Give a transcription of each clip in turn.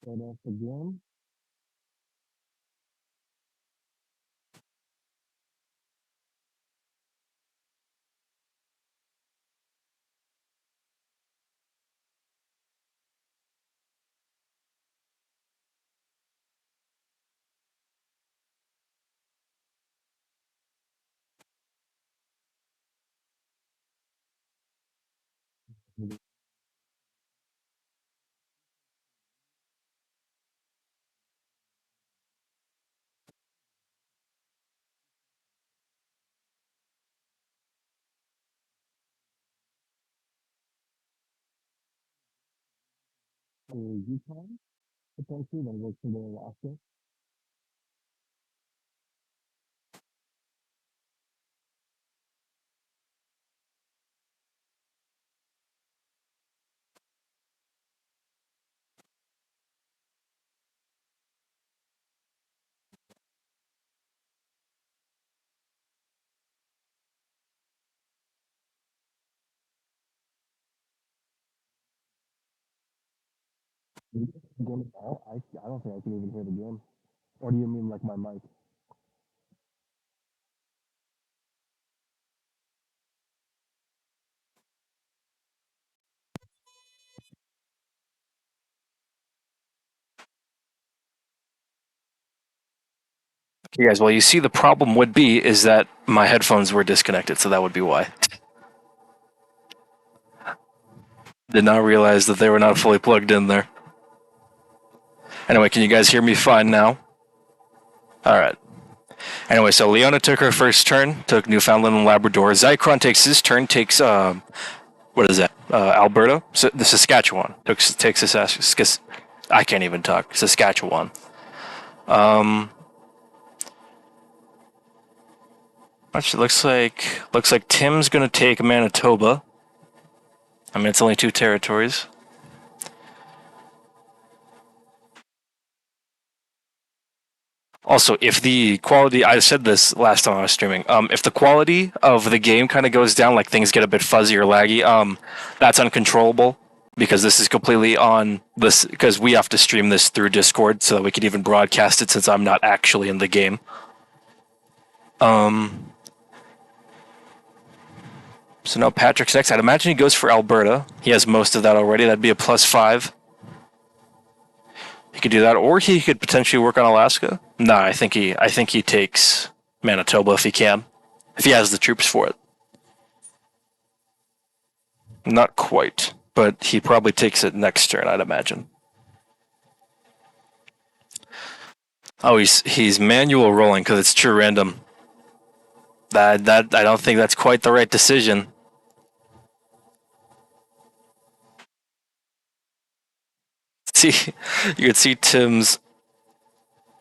Start off the game. UConn, potentially, then work for the Alaska. Game out? I don't think I can even hear the game. Or do you mean like my mic? You guys, well, you see, the problem would be is that my headphones were disconnected, so that would be why. Did not realize that they were not fully plugged in there. Anyway, can you guys hear me fine now? All right. Anyway, so Leona took her first turn, took Newfoundland and Labrador. Zycron takes his turn, takes what is that? Alberta, so the Saskatchewan. Takes I can't even talk. Saskatchewan. Actually, looks like Tim's gonna take Manitoba. I mean, it's only two territories. Also, if the quality, I said this last time I was streaming, if the quality of the game kind of goes down, like things get a bit fuzzy or laggy, that's uncontrollable because this is completely on this, because we have to stream this through Discord so that we could even broadcast it since I'm not actually in the game. So now Patrick's next. I'd imagine he goes for Alberta. He has most of that already. That'd be a +5. He could do that, or he could potentially work on Alaska. Nah, I think he takes Manitoba if he can, if he has the troops for it. Not quite, but he probably takes it next turn, I'd imagine. Oh, he's manual rolling because it's true random. That I don't think that's quite the right decision. See, you could see Tim's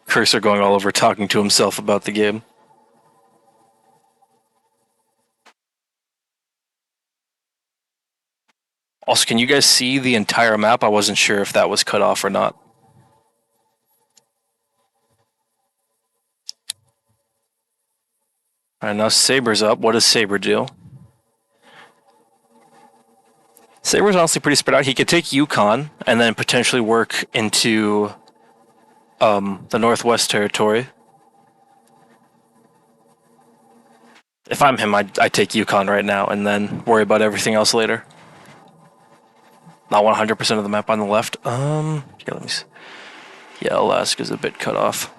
cursor going all over, talking to himself about the game. Also, can you guys see the entire map? I wasn't sure if that was cut off or not. Alright, now Saber's up. What does Saber do? Saber's honestly pretty spread out. He could take Yukon and then potentially work into the Northwest Territory. If I'm him, I'd take Yukon right now and then worry about everything else later. Not 100% of the map on the left. Yeah, let me see. Yeah, Alaska's a bit cut off.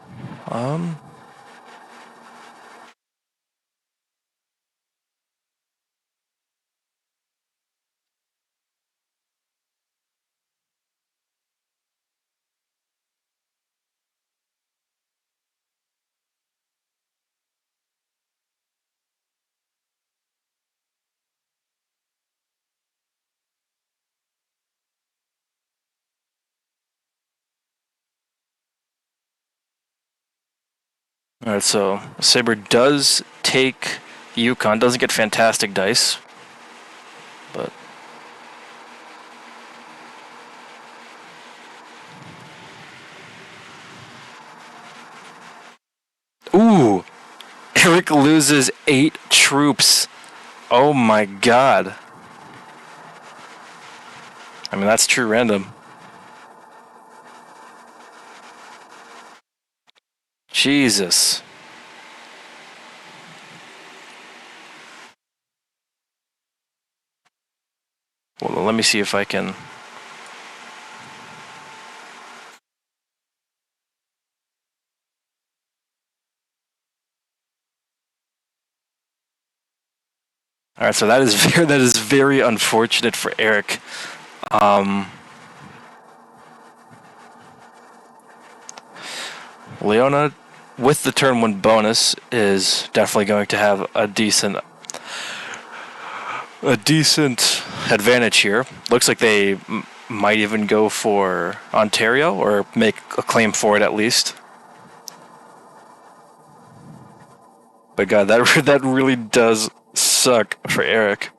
Alright, so Saber does take Yukon. Doesn't get fantastic dice, but ooh, Eric loses 8 troops. Oh my god. I mean, that's true random. Jesus. Well, let me see if I can. All right, so that is very unfortunate for Eric. Leona, with the turn one bonus, is definitely going to have a decent advantage here. Looks like they might even go for Ontario or make a claim for it at least. But God, that really does suck for Eric.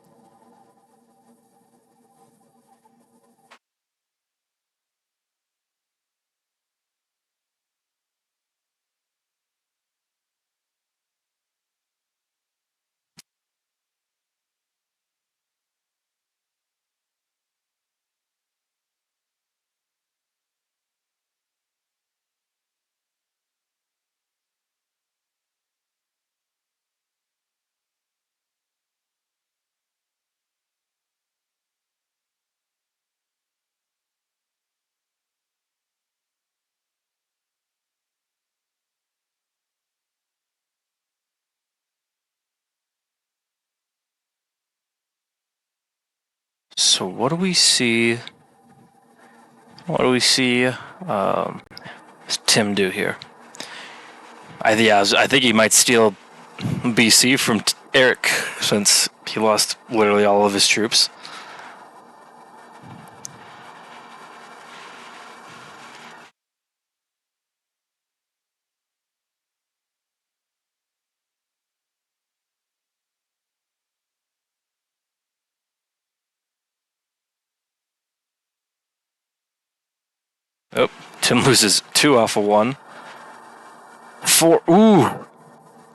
So what do we see? What do we see Tim do here? I think he might steal BC from Eric since he lost literally all of his troops. Oh, Tim loses 2 off of 1. 4. Ooh.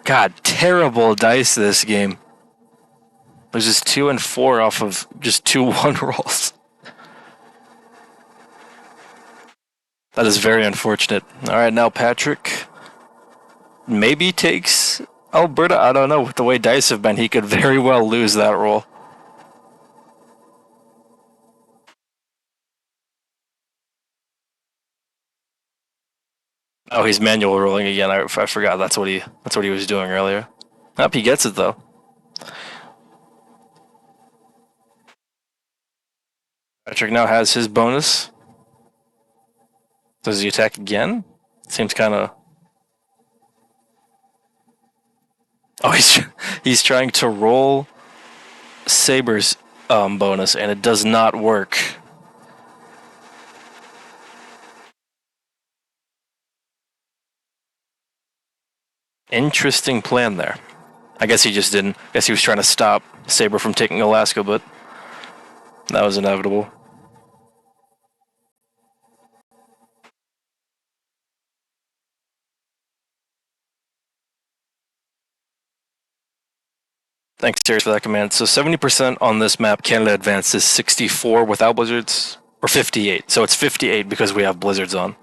God, terrible dice this game. Loses 2 and 4 off of just 2-1 rolls. That is very unfortunate. All right, now Patrick maybe takes Alberta. I don't know. With the way dice have been, he could very well lose that roll. Oh, he's manual rolling again. I forgot. That's what he was doing earlier. Nope, he gets it though. Patrick now has his bonus. Does he attack again? Seems kind of. Oh, he's trying to roll Saber's bonus, and it does not work. Interesting plan there. I guess he just didn't. I guess he was trying to stop Saber from taking Alaska, but that was inevitable. Thanks, Terry, for that command. So 70% on this map, Canada advances 64 without blizzards, or 58. So it's 58 because we have blizzards on.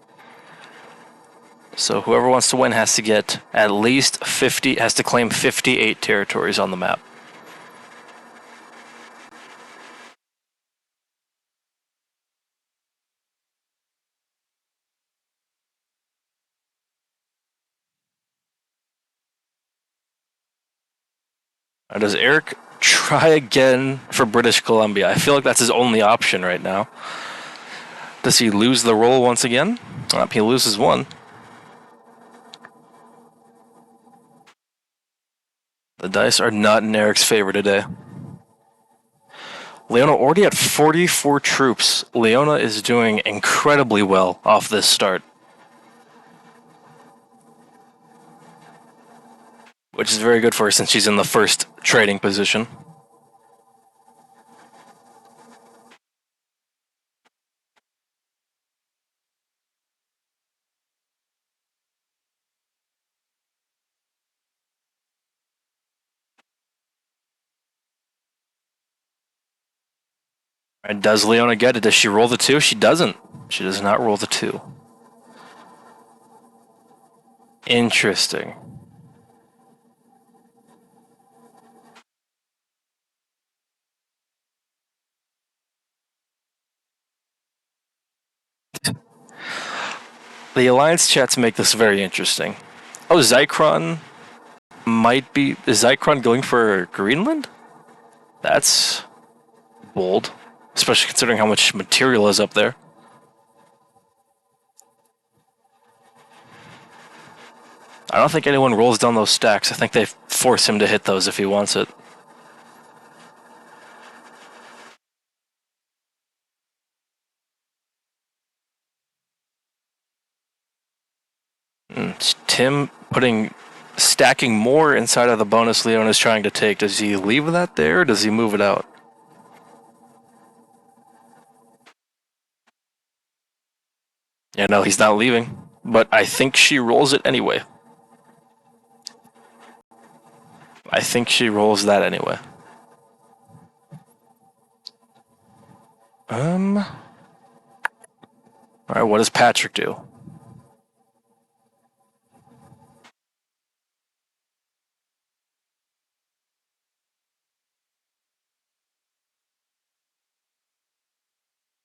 So whoever wants to win has to get at least 50, has to claim 58 territories on the map. Now, does Eric try again for British Columbia? I feel like that's his only option right now. Does he lose the roll once again? He loses one. The dice are not in Eric's favor today. Leona already at 44 troops. Leona is doing incredibly well off this start, which is very good for her since she's in the first trading position. And does Leona get it? Does she roll the 2? She doesn't. She does not roll the 2. Interesting. The alliance chats make this very interesting. Oh, Zycron might be. Is Zycron going for Greenland? That's bold, especially considering how much material is up there. I don't think anyone rolls down those stacks. I think they force him to hit those if he wants it. Tim stacking more inside of the bonus Leon is trying to take. Does he leave that there or does he move it out? Yeah, no, he's not leaving. But I think she rolls it anyway. I think she rolls that anyway. Alright, what does Patrick do?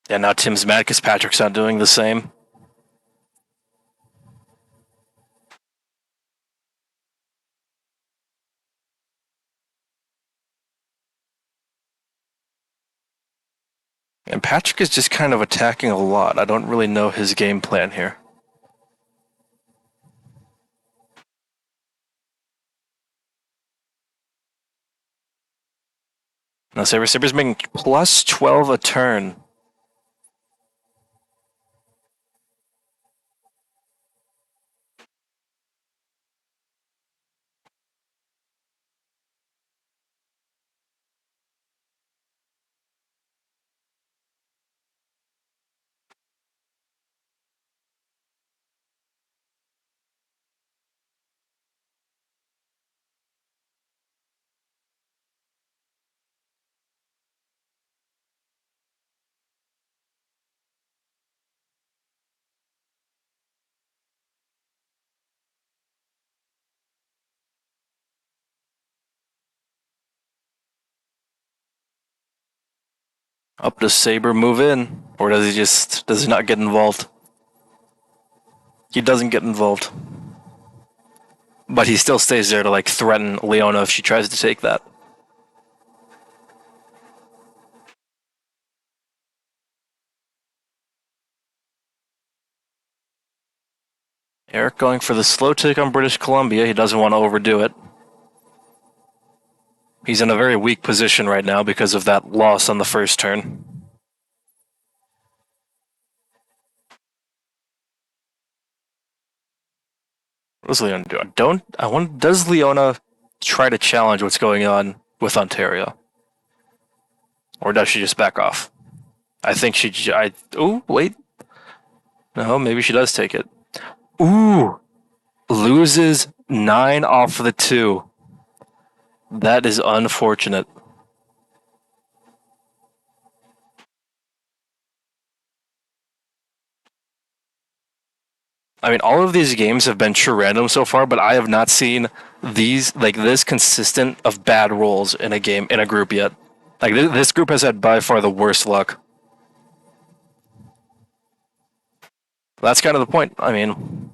Yeah, now Tim's mad because Patrick's not doing the same. And Patrick is just kind of attacking a lot. I don't really know his game plan here. Now Saber's making plus 12 a turn. Up does Saber move in? Or does he not get involved? He doesn't get involved. But he still stays there to like threaten Leona if she tries to take that. Eric going for the slow take on British Columbia. He doesn't want to overdo it. He's in a very weak position right now because of that loss on the first turn. What does Leona do? Does Leona try to challenge what's going on with Ontario? Or does she just back off? I think ooh, wait. No, maybe she does take it. Ooh! Loses 9 off the 2. That is unfortunate. I mean, all of these games have been true random so far, but I have not seen these like this consistent of bad rolls in a game in a group yet. Like this group has had by far the worst luck. That's kind of the point. I mean,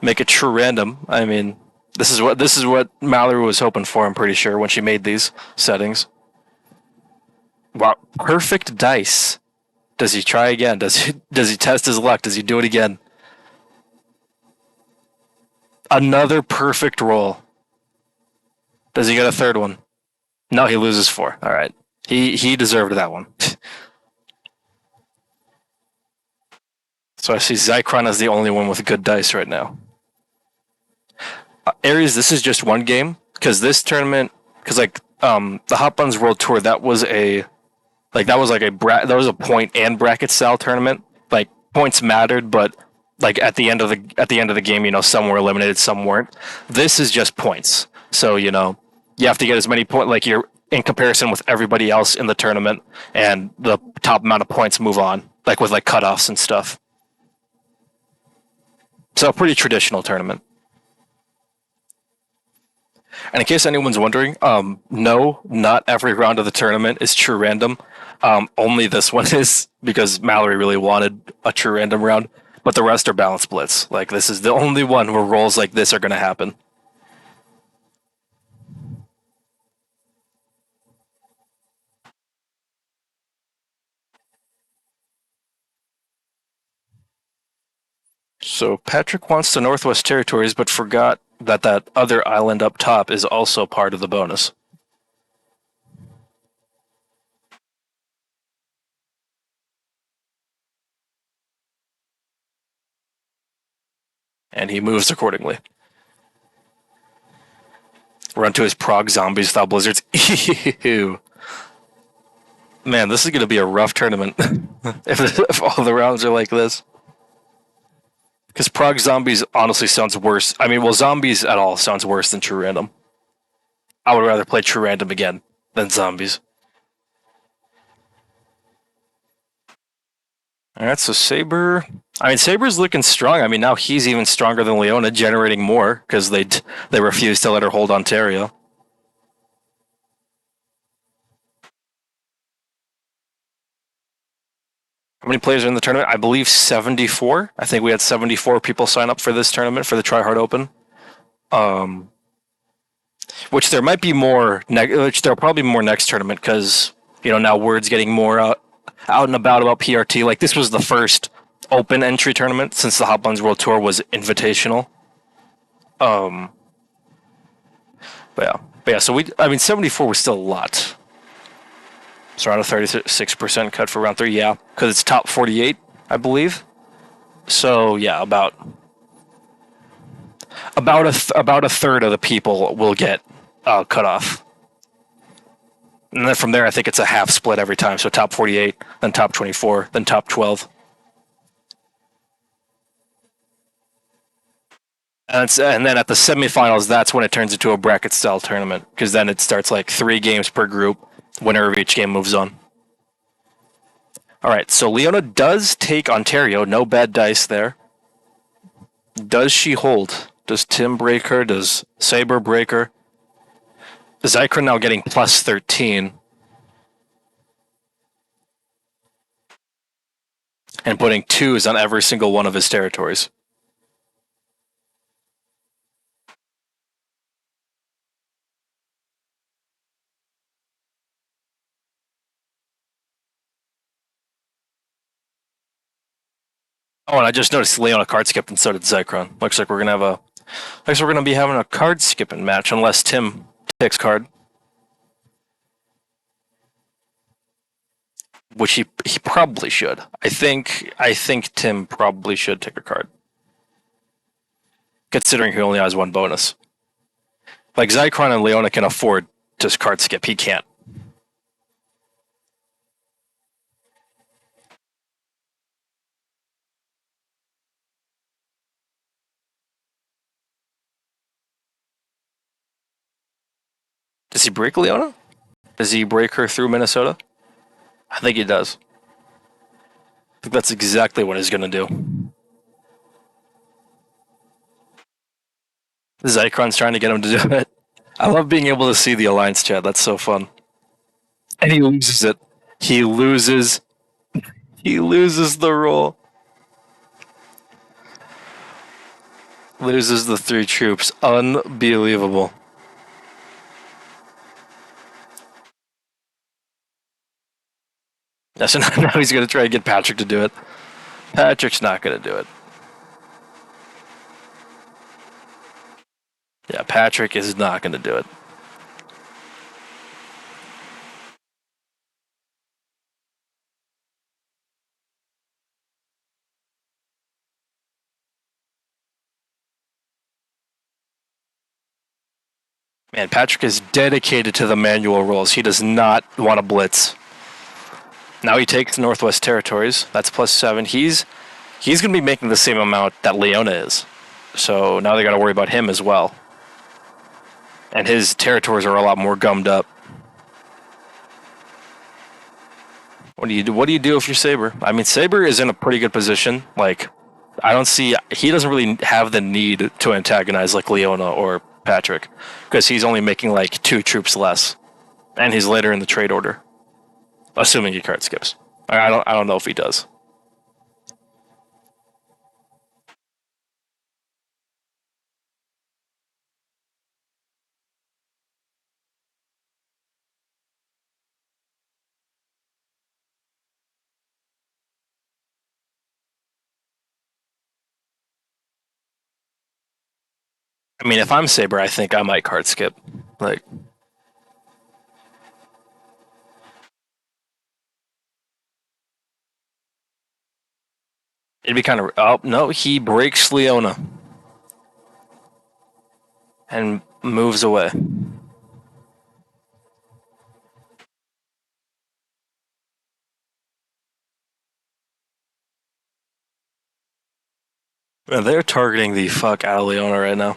make it true random. I mean, this is what Mallory was hoping for. I'm pretty sure when she made these settings. Wow, perfect dice. Does he try again? Does he test his luck? Does he do it again? Another perfect roll. Does he get a third one? No, he loses 4. All right. He deserved that one. So I see Zycron as the only one with good dice right now. Aries, this is just one game because this tournament, because like the Hot Buns World Tour, that was a point and bracket style tournament. Like points mattered, but like at the end of the game, you know, some were eliminated, some weren't. This is just points. So you know, you have to get as many points like you're in comparison with everybody else in the tournament, and the top amount of points move on, like with like cutoffs and stuff. So a pretty traditional tournament. And in case anyone's wondering, no, not every round of the tournament is true random. Only this one is because Mallory really wanted a true random round, but the rest are balanced blitz. Like this is the only one where rolls like this are going to happen. So Patrick wants the Northwest Territories, but forgot that that other island up top is also part of the bonus. And he moves accordingly. Run to his Prague Zombies style blizzards. Ew. Man, this is going to be a rough tournament if all the rounds are like this. Because Prague Zombies honestly sounds worse. I mean, well, Zombies at all sounds worse than True Random. I would rather play True Random again than Zombies. Alright, so Saber. I mean, Saber's looking strong. I mean, now he's even stronger than Leona, generating more because they refuse to let her hold Ontario. How many players are in the tournament? I believe 74. I think we had 74 people sign up for this tournament for the Try Hard Open. Which there might be more. Which there'll probably be more next tournament because now word's getting more out and about PRT. Like this was the first open entry tournament since the Hot Buns World Tour was invitational. But yeah. So 74 was still a lot. It's around a 36% cut for round 3. Yeah, because it's top 48, I believe. So yeah, about a third of the people will get cut off. And then from there, I think it's a half split every time. So top 48, then top 24, then top 12. And then at the semifinals, that's when it turns into a bracket style tournament because then it starts like 3 games per group. Winner of each game moves on. All right, so Leona does take Ontario. No bad dice there. Does she hold? Does Tim break her? Does Saber break her? Zycra now getting plus 13. And putting 2s on every single one of his territories. Oh, and I just noticed Leona card skipped, and so did Zycron. Looks like we're gonna be having a card skipping match unless Tim takes card, which he probably should. I think Tim probably should take a card, considering he only has 1 bonus. Like Zycron and Leona can afford to card skip. He can't. Does he break Leona? Does he break her through Minnesota? I think he does. I think that's exactly what he's going to do. Zycron's trying to get him to do it. I love being able to see the Alliance chat. That's so fun. And he loses it. He loses the roll. Loses the 3 troops. Unbelievable. Yeah, so now he's going to try to get Patrick to do it. Patrick's not going to do it. Yeah, Patrick is not going to do it. Man, Patrick is dedicated to the manual rolls. He does not want to blitz. Now he takes the Northwest Territories. That's plus 7. He's going to be making the same amount that Leona is. So now they got to worry about him as well. And his territories are a lot more gummed up. What do you do? What do you do if you're Saber? I mean, Saber is in a pretty good position. Like, he doesn't really have the need to antagonize like Leona or Patrick, because he's only making like 2 troops less, and he's later in the trade order, assuming he card skips. I don't know if he does. I mean, if I'm Saber, I think I might card skip. Like, it'd be kind of. Oh no, he breaks Leona and moves away. Man, they're targeting the fuck out of Leona right now.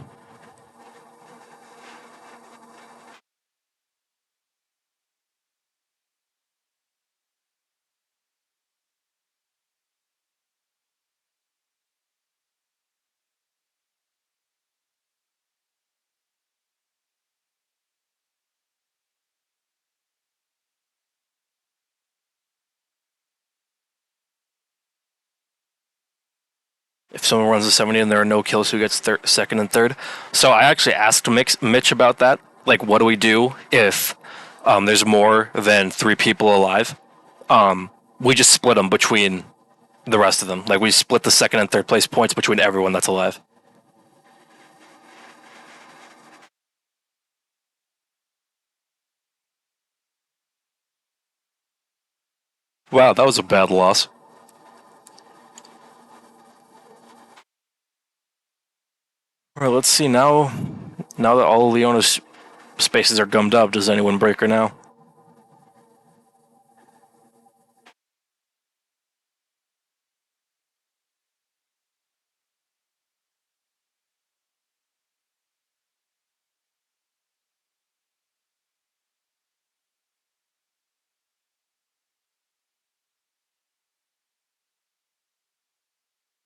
If someone runs a 70 and there are no kills, who gets second and third? So I actually asked Mitch about that. Like, what do we do if there's more than 3 people alive? We just split them between the rest of them. Like, we split the second and third place points between everyone that's alive. Wow, that was a bad loss. All right, let's see now. Now that all of Leona's spaces are gummed up, does anyone break her now?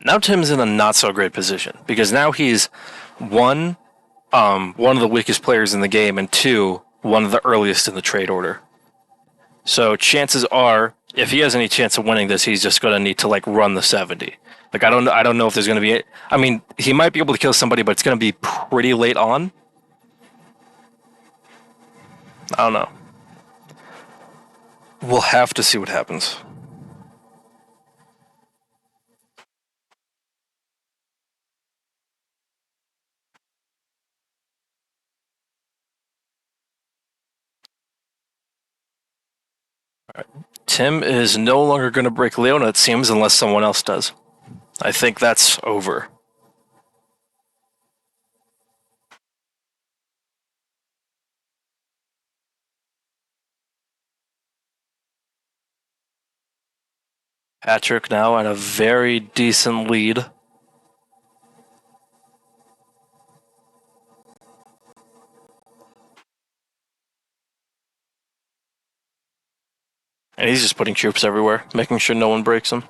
Now Tim's in a not so great position because now he's one, one of the weakest players in the game, and two, one of the earliest in the trade order. So chances are, if he has any chance of winning this, he's just going to need to like run the 70. Like I don't know if there's going to be. I mean, he might be able to kill somebody, but it's going to be pretty late on. I don't know. We'll have to see what happens. Tim is no longer going to break Leona, it seems, unless someone else does. I think that's over. Patrick now at a very decent lead. And he's just putting troops everywhere, making sure no one breaks him.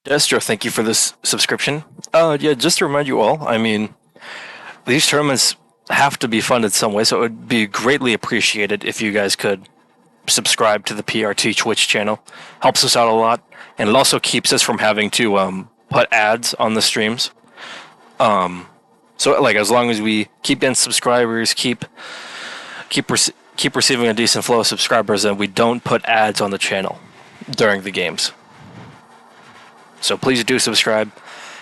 Destro, thank you for this subscription. Yeah, just to remind you all, I mean, these tournaments have to be funded some way, so it would be greatly appreciated if you guys could subscribe to the PRT Twitch channel. Helps us out a lot, and it also keeps us from having to put ads on the streams. So, like, as long as we keep getting subscribers, keep keep receiving a decent flow of subscribers, and we don't put ads on the channel during the games. So please do subscribe.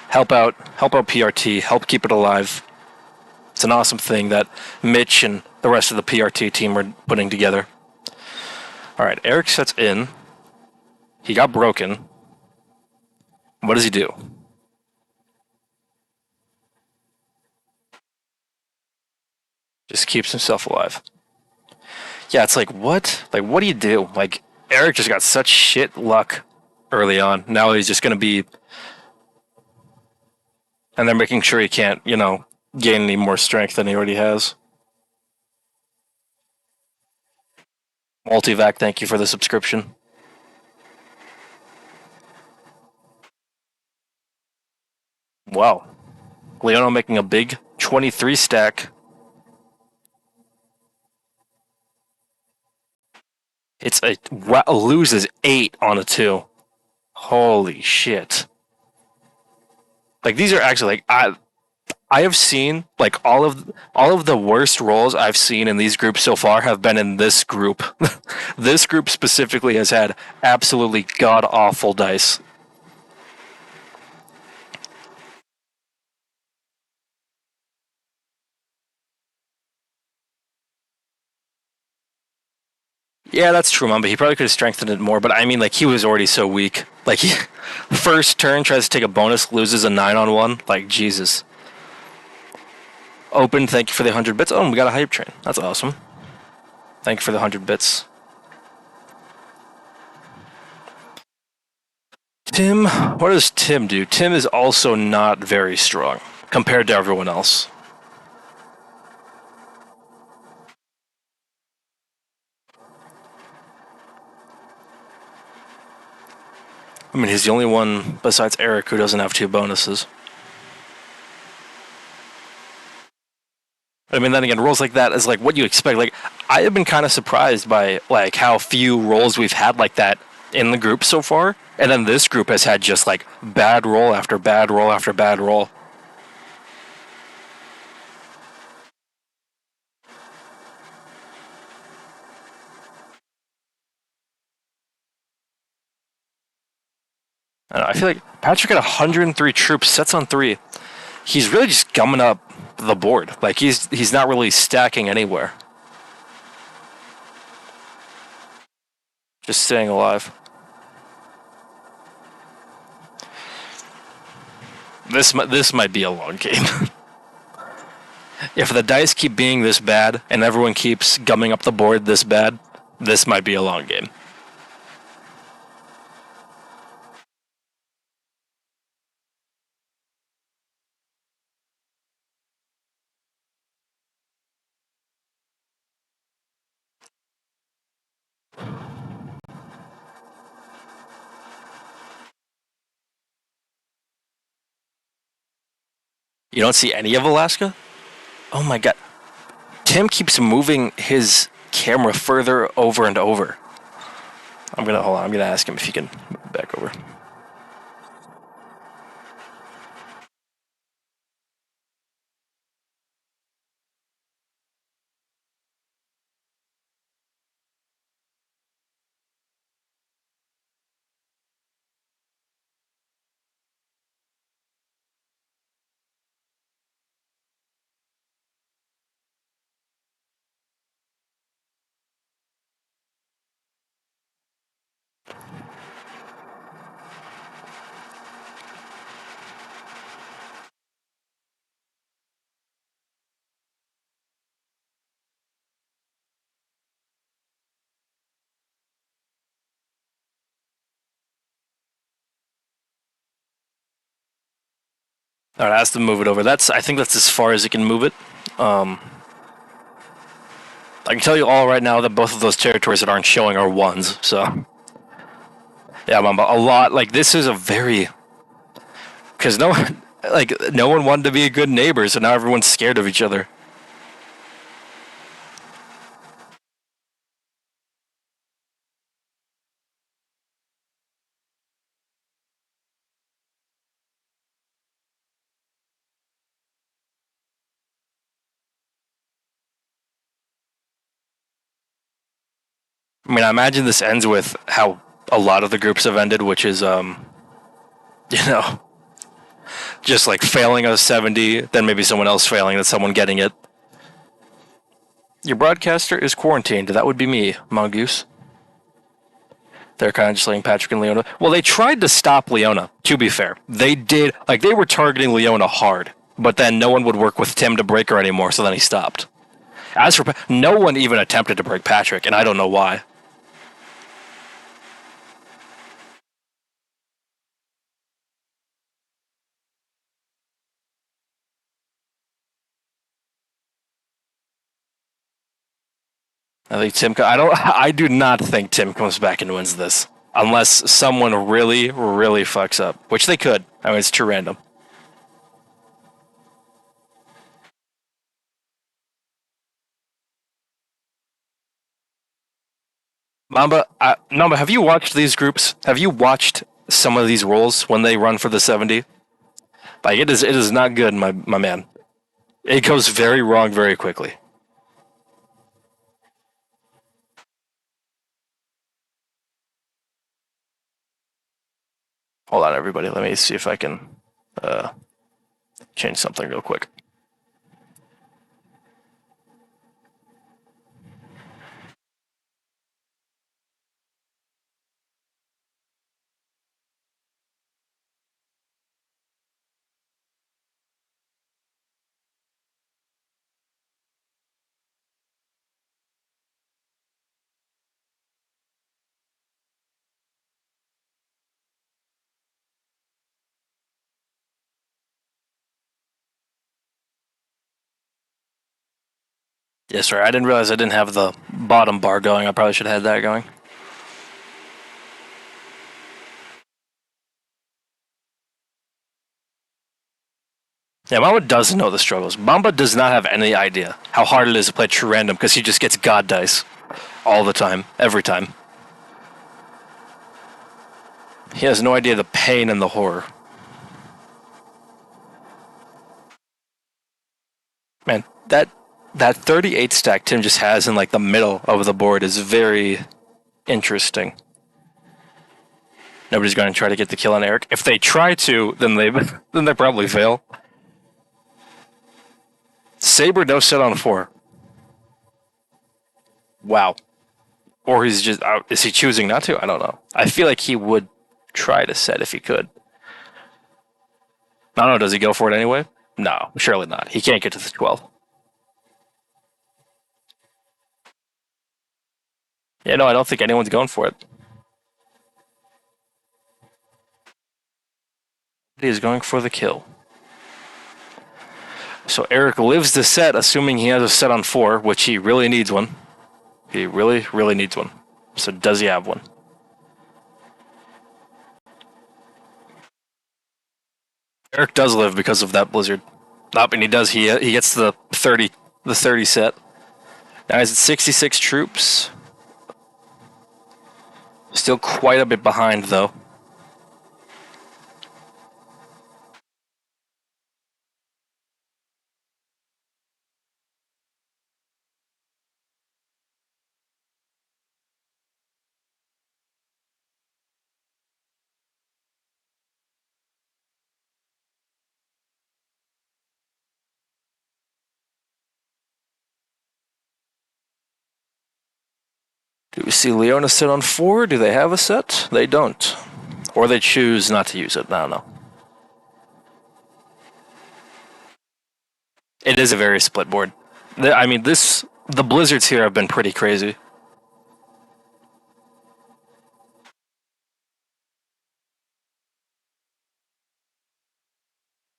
Help out PRT. Help keep it alive. It's an awesome thing that Mitch and the rest of the PRT team are putting together. All right, Eric sets in. He got broken. What does he do? Just keeps himself alive. Yeah, it's like, what? Like, what do you do? Like, Eric just got such shit luck early on. Now he's just going to be. And they're making sure he can't, gain any more strength than he already has. Multivac, thank you for the subscription. Wow. Leono making a big 23 stack. It's loses 8 on a 2. Holy shit. Like, these are actually, like, I have seen, like, all of the worst rolls I've seen in these groups so far have been in this group. This group specifically has had absolutely god awful dice. Yeah, that's true, Mom, but he probably could have strengthened it more. But I mean, like, he was already so weak. Like, he first turn tries to take a bonus, loses a 9-on-1. Like, Jesus. Open, thank you for the 100 bits. Oh, and we got a hype train. That's awesome. Thank you for the 100 bits. Tim, what does Tim do? Tim is also not very strong compared to everyone else. I mean, he's the only one besides Eric who doesn't have 2 bonuses. I mean, then again, rolls like that is like what you expect. Like, I have been kind of surprised by like how few rolls we've had like that in the group so far, and then this group has had just like bad roll after bad roll after bad roll. I feel like Patrick at 103 troops, sets on 3. He's really just gumming up the board. Like, he's not really stacking anywhere. Just staying alive. This might be a long game. If the dice keep being this bad and everyone keeps gumming up the board this bad, this might be a long game. You don't see any of Alaska? Oh my god. Tim keeps moving his camera further over and over. Hold on, I'm gonna ask him if he can move it back over. All right, I asked him to move it over. I think that's as far as he can move it. I can tell you all right now that both of those territories that aren't showing are 1s. So yeah, Mamba, a lot. Like, this is a very, because no one wanted to be a good neighbor, so now everyone's scared of each other. I mean, I imagine this ends with how a lot of the groups have ended, which is, you know, just like failing a 70, then maybe someone else failing, then someone getting it. Your broadcaster is quarantined. That would be me, Mongoose. They're kind of just letting Patrick and Leona. Well, they tried to stop Leona, to be fair. They did. Like, they were targeting Leona hard, but then no one would work with Tim to break her anymore, so then he stopped. As for. No one even attempted to break Patrick, and I don't know why. I think Tim. I don't. I do not think Tim comes back and wins this unless someone really, really fucks up, which they could. I mean, it's too random. Mamba, have you watched these groups? Have you watched some of these roles when they run for the 70? Like it is not good, my man. It goes very wrong very quickly. Hold on, everybody. Let me see if I can uh, change something real quick. Yes, sir. I didn't realize I didn't have the bottom bar going. I probably should have had that going. Yeah, Mamba doesn't know the struggles. Mamba does not have any idea how hard it is to play true random because he just gets god dice all the time, every time. He has no idea the pain and the horror. Man, that 38 stack Tim just has in like the middle of the board is very interesting. Nobody's going to try to get the kill on Eric. If they try to, then they probably fail. Saber no set on 4. Wow. Or he's just out. Is he choosing not to? I don't know. I feel like he would try to set if he could. I don't know. Does he go for it anyway? No, surely not. He can't get to the 12. Yeah, no, I don't think anyone's going for it. He is going for the kill. So Eric lives the set, assuming he has a set on 4, which he really needs one. He really, really needs one. So does he have one? Eric does live because of that blizzard. Not, and he does. He gets the 30 set. Now he's at 66 troops. Still quite a bit behind though. Do we see Leona sit on 4? Do they have a set? They don't. Or they choose not to use it. I don't know. It is a very split board. I mean, the blizzards here have been pretty crazy.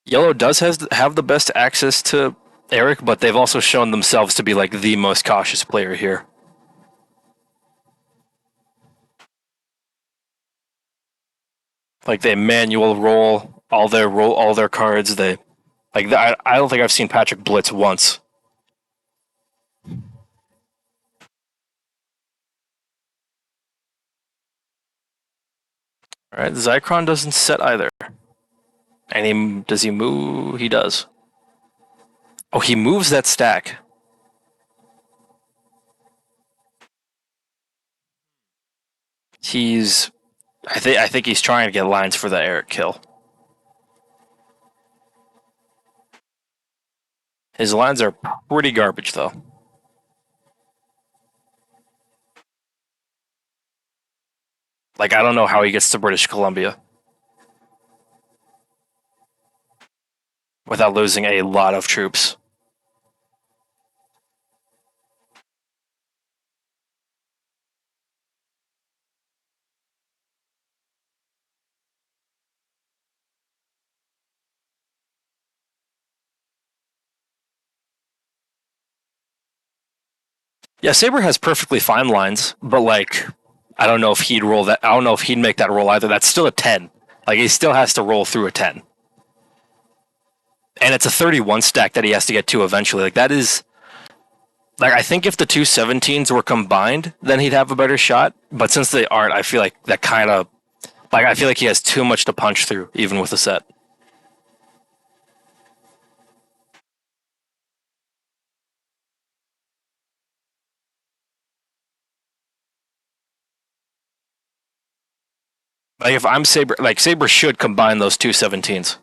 Yellow does have the best access to Eric, but they've also shown themselves to be like the most cautious player here. Like they manual roll all their cards. They like I don't think I've seen Patrick blitz once. All right, Zycron doesn't set either. And does he move? He does. Oh, he moves that stack. He's I think he's trying to get lines for the Eric kill. His lines are pretty garbage though. Like I don't know how he gets to British Columbia without losing a lot of troops. Yeah, Saber has perfectly fine lines, but like I don't know if he'd roll that. I don't know if he'd make that roll either. That's still a 10. Like he still has to roll through a 10. And it's a 31 stack that he has to get to eventually. Like that is like I think if the two 17s were combined, then he'd have a better shot. But since they aren't, I feel like that kind of like I feel like he has too much to punch through, even with the set. Like if I'm Saber, like Saber should combine those two 17s.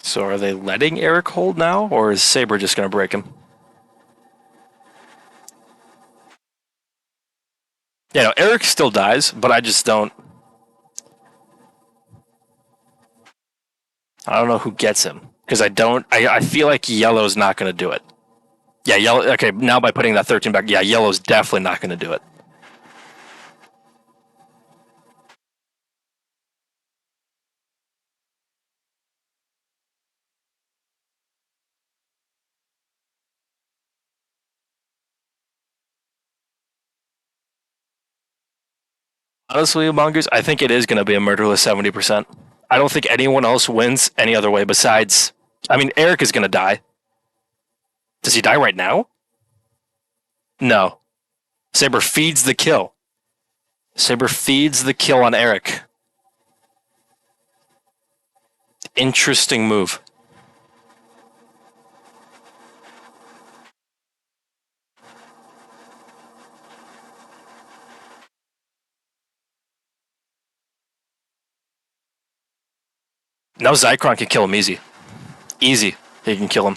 So are they letting Eric hold now, or is Saber just going to break him? Yeah, no, Eric still dies, but I just don't. I don't know who gets him because I don't. I feel like Yellow's not going to do it. Yeah, Yellow. Okay, now by putting that 13 back, yeah, Yellow's definitely not going to do it. Honestly, Mongoose, I think it is going to be a murderless 70%. I don't think anyone else wins any other way besides. I mean, Eric is going to die. Does he die right now? No. Saber feeds the kill. Saber feeds the kill on Eric. Interesting move. Now Zycron can kill him easy. Easy. He can kill him.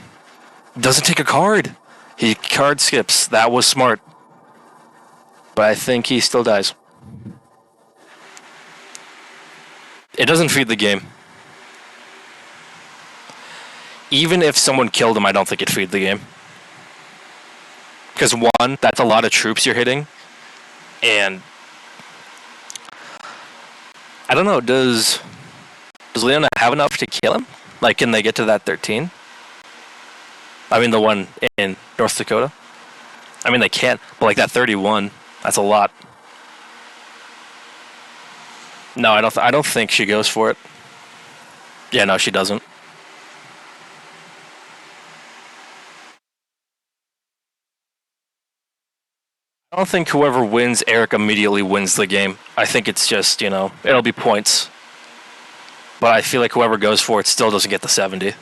Doesn't take a card. He card skips. That was smart. But I think he still dies. It doesn't feed the game. Even if someone killed him, I don't think it'd feed the game. Because one, that's a lot of troops you're hitting. And I don't know, does Leona have enough to kill him? Like, can they get to that 13? I mean, the one in North Dakota? I mean, they can't, but like that 31, that's a lot. No, I don't think she goes for it. Yeah, no, she doesn't. I don't think whoever wins Eric immediately wins the game. I think it's just, it'll be points. But I feel like whoever goes for it still doesn't get the 70.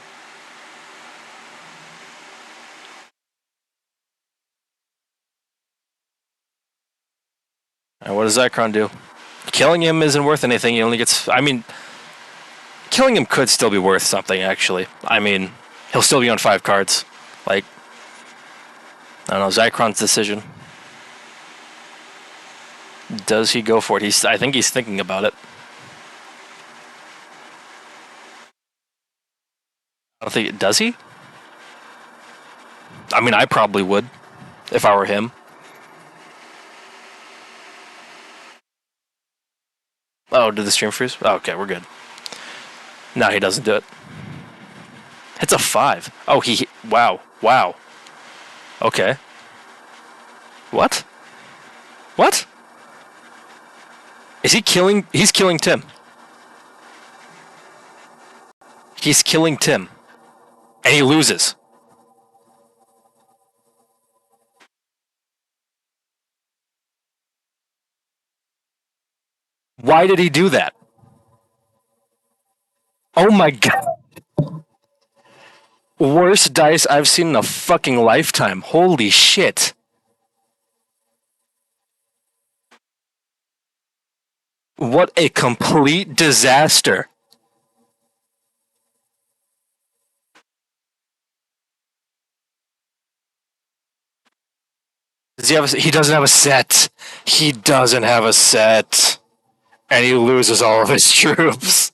And what does Zycron do? Killing him isn't worth anything. He only gets. I mean, killing him could still be worth something, actually. I mean, he'll still be on 5 cards. Like, I don't know, Zycron's decision. Does he go for it? I think he's thinking about it. I don't think. Does he? I mean, I probably would if I were him. Oh, did the stream freeze? Oh, okay, we're good. No, he doesn't do it. It's a 5. Oh, he. Wow. Okay. What? What? Is he killing? He's killing Tim. He's killing Tim. And he loses. Why did he do that? Oh my god. Worst dice I've seen in a fucking lifetime. Holy shit. What a complete disaster. Does he have he doesn't have a set. He doesn't have a set. And he loses all of his troops.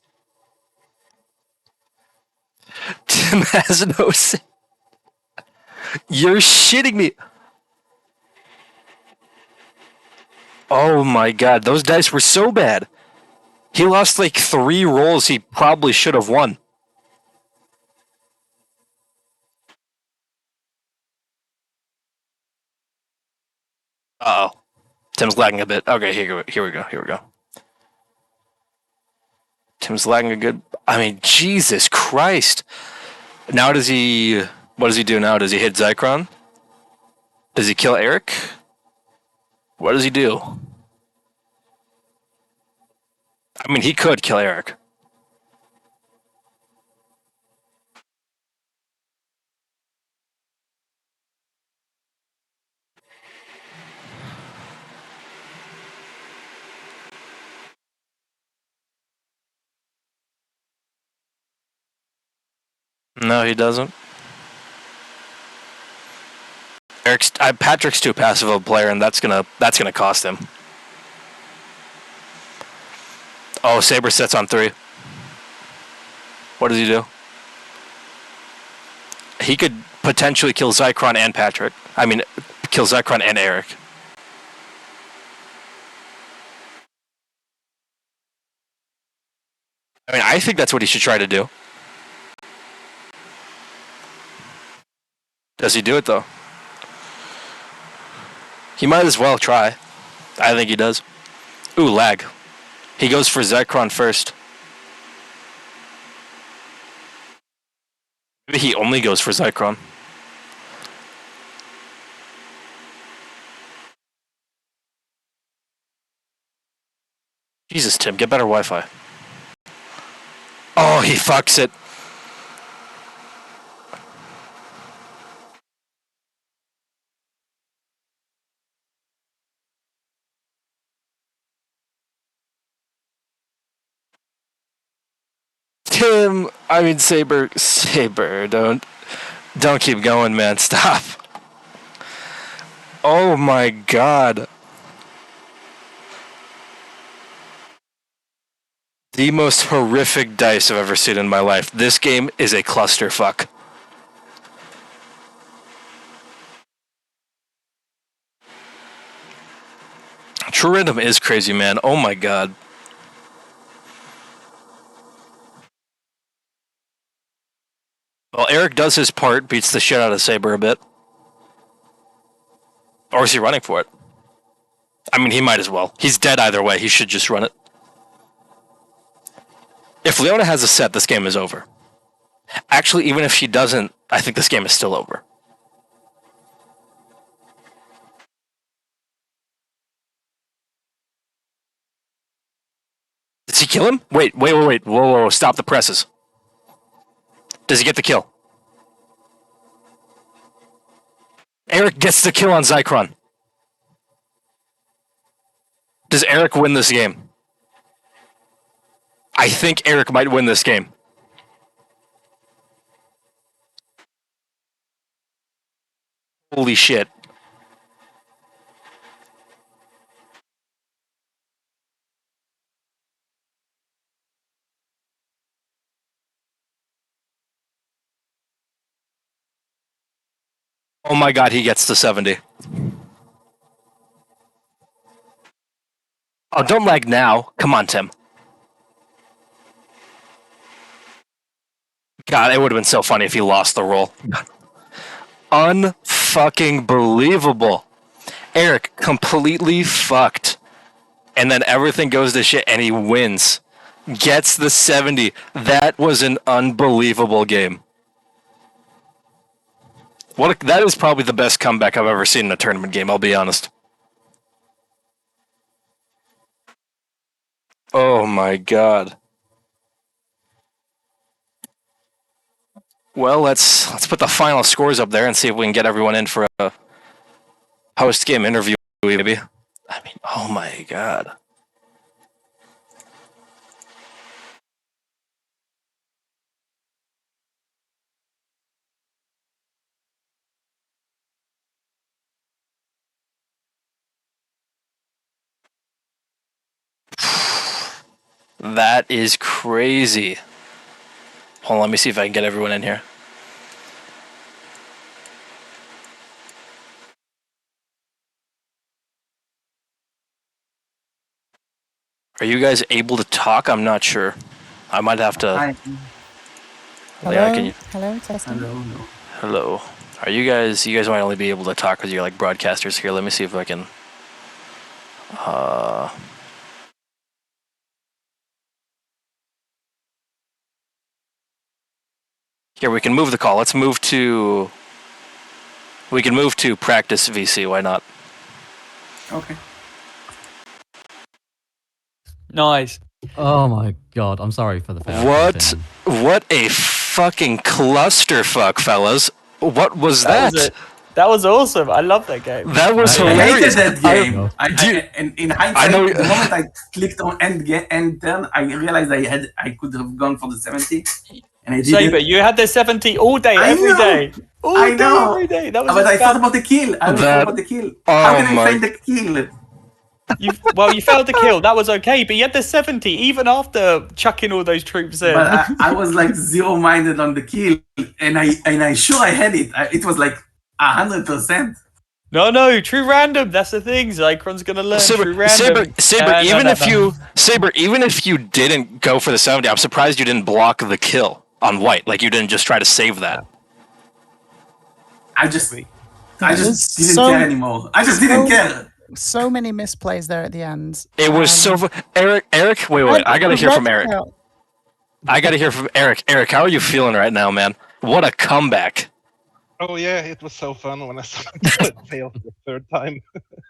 Tim has no set. You're shitting me. Oh my god, those dice were so bad. He lost like 3 rolls he probably should have won. Uh oh. Tim's lagging a bit. Okay, here we go. Tim's lagging a good. I mean, Jesus Christ. Now does he. What does he do now? Does he hit Zychron? Does he kill Eric? What does he do? I mean, he could kill Eric. No, he doesn't. Patrick's too passive of a player, and that's gonna cost him. Oh, Saber sets on 3. What does he do? He could potentially kill Zychron and Patrick. I mean, kill Zychron and Eric. I mean, I think that's what he should try to do. Does he do it, though? He might as well try. I think he does. Ooh, lag. He goes for Zychron first. Maybe he only goes for Zychron. Jesus, Tim, get better Wi-Fi. Oh, he fucks it. Tim, I mean Saber, don't keep going, man. Stop. Oh my god. The most horrific dice I've ever seen in my life. This game is a clusterfuck. True Random is crazy, man. Oh my god. Well, Eric does his part, beats the shit out of Saber a bit. Or is he running for it? I mean, he might as well. He's dead either way. He should just run it. If Leona has a set, this game is over. Actually, even if she doesn't, I think this game is still over. Does he kill him? Wait. Whoa. Stop the presses. Does he get the kill? Eric gets the kill on Zychron. Does Eric win this game? I think Eric might win this game. Holy shit. Oh my god, he gets to 70. Oh, don't lag now. Come on, Tim. God, it would have been so funny if he lost the roll. Unfucking believable. Eric completely fucked. And then everything goes to shit and he wins. gets the 70. That was an unbelievable game. That is probably the best comeback I've ever seen in a tournament game, I'll be honest. Oh my god. Well, let's put the final scores up there and see if we can get everyone in for a post-game interview, maybe. I mean, oh my god. That is crazy. Hold on, let me see if I can get everyone in here. Are you guys able to talk? I'm not sure. I might have to. Hi. Hello? Yeah, can you? Hello, testing. Hello. Hello. Are you guys? You guys might only be able to talk because you're like broadcasters here. Let me see if I can. Here, we can move the call. Let's move to. We can move to practice VC. Why not? Okay. Nice. Oh my god, I'm sorry for the fail. What a fucking clusterfuck, fellas. What was that? That was awesome. I love that game. That was I hilarious. hated that game. Dude, In hindsight, know- the moment I clicked on end turn, I realized I could have gone for the 70, and I Saber, didn't. you had the 70 all day, I every know. day. All I day, know. every day. That was But I bad. thought about the kill. I thought about the kill. How Oh can I my- find the kill? You failed the kill. That was okay, but you had the 70 even after chucking all those troops in. But I was like zero-minded on the kill, and I sure I had it. It was like 100%. No, true random. That's the thing. Zychron's gonna learn true random. Saber, even if you didn't go for the 70, I'm surprised you didn't block the kill on white. Like you didn't just try to save that. I just There's didn't so- care anymore. I just didn't care. So many misplays there at the end. It was so. Eric, wait. I gotta hear from Eric. Eric, how are you feeling right now, man? What a comeback! Oh yeah, it was so fun when I saw it fail for the third time.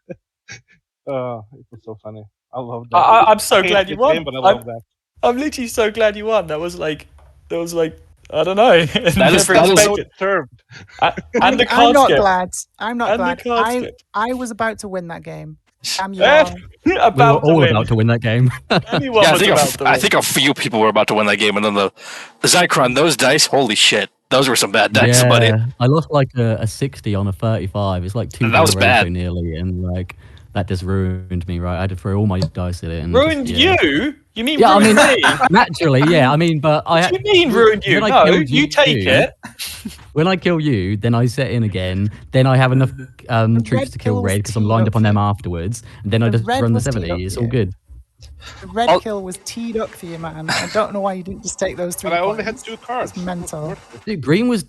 It was so funny. I love that. I'm so I hate glad you this won. game, but I love that. I'm literally so glad you won. That was like, I don't know. That is- Never that is- So expected. deserved. And the I'm card not skip. glad. I'm not And the glad. card skip. I was about to win that game. Damn you Eh, all. We were about to all win. about to win that game. Anyone Yeah, was about to win. I think a few people were about to win that game, and then the Zychron, those dice, holy shit, those were some bad dice, buddy. I lost like a 60 on a 35. It's like two That was ratio bad. nearly, and like that just ruined me. Right, I had to throw all my dice at it. And Ruined just, yeah. you? You mean Yeah, I ruined mean, me? naturally, yeah. I mean, but I. What do you mean ruined you? when I No, killed you take you- it. When I kill you, then I set in again. Then I have enough troops red to kill kills red because I'm teed lined up up on them for you. afterwards. And then I The just red run the was teed 70. up It's for all you. good. The red I'll- kill was teed up for you, man. I don't know why you didn't just take those 3 But I only points. had 2 cards. It's mental. Dude, green was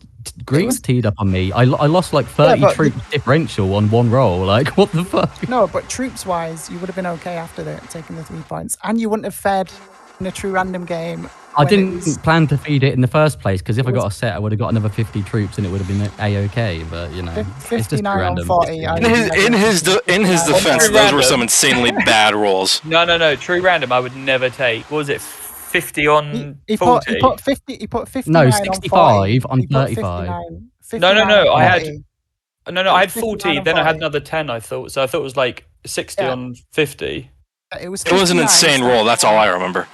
teed up on me. I lost like 30 but troops differential on one roll. Like, what the fuck? No, but troops-wise, you would have been okay after taking the 3 points. And you wouldn't have fed in a true random game. I when it didn't was- plan to feed it in the first place because if I It was- got a set, I would have got another 50 troops and it would have been a-okay. But you know, it's just 59 on random. 40. In his defense, True those were random. some insanely bad rolls. No. True random, I would never take. What was it? 50 on He 40? put 50. He put 59 No, on 65 on He put 35. 59 No, on I had- 40. No, I had 59 40, on then I had 40. another 10, I thought. So I thought it was like 60 Yeah. on 50. It was It was an 59, insane so roll. That's all I remember.